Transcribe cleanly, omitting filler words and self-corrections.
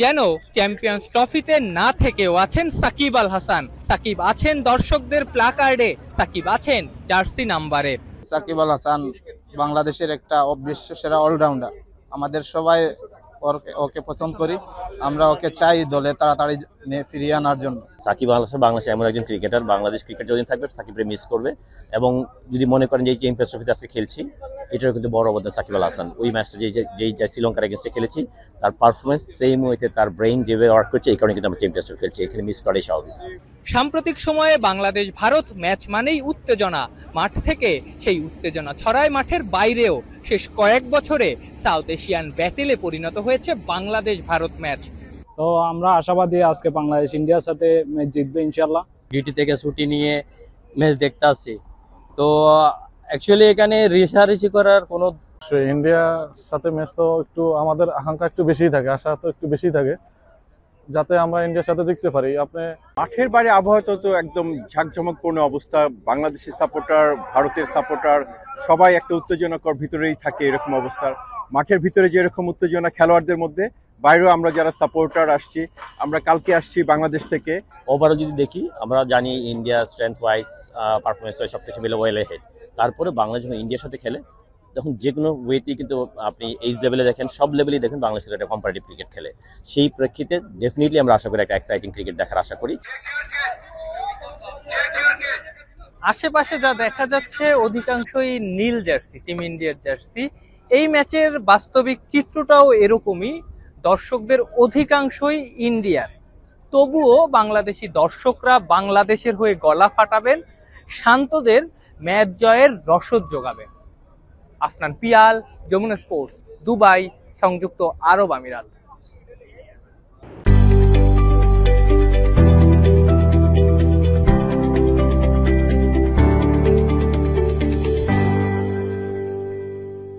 যেন চ্যাম্পিয়ন্স ট্রফিতে না থেকেও আছেন সাকিব আল হাসান, সাকিব আছেন দর্শকদের প্লাকার্ডে, সাকিব আছেন জার্সি নাম্বারে। সাকিব আল হাসান বাংলাদেশের একটা অবিশ্বাস্য সেরা অলরাউন্ডার। আমাদের সবাই ওকে পছন্দ করি, আমরা ওকে চাই দলে তাড়াতাড়ি ফিরিয়ে আনার জন্য। সাকিব আল হাসান বাংলাদেশ এমন একজন ক্রিকেটার, বাংলাদেশ ক্রিকেট যতদিন থাকবে সাকিবকে মিস করবে। এবং যদি মনে করেন যে এই চ্যাম্পিয়ন্স ট্রফিতে আজকে খেলছি, এটাও কিন্তু বড় অবদান সাকিব আল হাসান। ওই ম্যাচটা যেই শ্রীলঙ্কার এগেন্স্টে খেলেছি, তার পারফরমেন্স সেম ওয়েতে, তার ব্রেইন যেভাবে ওয়ার্ক করছে, এই কারণে কিন্তু আমরা চ্যাম্পিয়ন্স ট্রফি খেলছি। এখানে মিস করাই স্বাভাবিক। সাম্প্রতিক সময়ে বাংলাদেশ ভারত ম্যাচ মানেই উত্তেজনা, মাঠ থেকে সেই উত্তেজনা ছড়ায় মাঠের বাইরেও। শেষ কয়েক বছরে সাউথ এশিয়ান ব্যাটেলে পরিণত হয়েছে বাংলাদেশ ভারত ম্যাচ। তো আমরা আশাবাদী আজকে বাংলাদেশ ইন্ডিয়ার সাথে ম্যাচ জিতবে ইনশাল্লাহ। ডিউটি থেকে ছুটি নিয়ে ম্যাচ দেখতে আসছি, তো অ্যাকচুয়ালি এখানে রেষারেষি করার কোনো ইন্ডিয়ার সাথে ম্যাচ তো একটু আমাদের আকাঙ্ক্ষা একটু বেশিই থাকে, আশা তো একটু বেশি থাকে যাতে আমরা ইন্ডিয়ার সাথে জিততে পারি। আপনি মাঠের বাইরে আবহাওয়া তো একদম ঝাঁকঝমকপূর্ণ অবস্থা। বাংলাদেশের সাপোর্টার, ভারতের সাপোর্টার সবাই একটা উত্তেজনাকর ভিতরেই থাকে এরকম অবস্থা। মাঠের ভিতরে যেরকম উত্তেজনা খেলোয়াড়দের মধ্যে, বাইরেও আমরা যারা সাপোর্টার আসছি, আমরা কালকে আসছি বাংলাদেশ থেকে। ওভারও যদি দেখি, আমরা জানি India strength wise, performance wise সবকিছু মিলে ওয়েল হেড। তারপরে বাংলাদেশ যখন ইন্ডিয়ার সাথে খেলে, তখন যে কোনো ওয়েতেই কিন্তু আপনি এইজ লেভেলে দেখেন, সব লেভেলেই দেখেন বাংলাদেশ একটা কম্পারেটিভ ক্রিকেট খেলে। সেই প্রেক্ষিতে ডেফিনেটলি আমরা আশা করি একটা এক্সাইটিং ক্রিকেট দেখার আশা করি। আশেপাশে যা দেখা যাচ্ছে অধিকাংশই নীল জার্সি, টিম ইন্ডিয়ার জার্সি। এই ম্যাচের বাস্তবিক চিত্রটাও এরকমই, দর্শকদের অধিকাংশই ইন্ডিয়ার। তবুও বাংলাদেশি দর্শকরা বাংলাদেশের হয়ে গলা ফাটাবেন, শান্তদের ম্যাচ জয়ের রসদ যোগাবেন। আফনান পিয়াল, যমুনা স্পোর্টস, দুবাই, সংযুক্ত আরব আমিরাত।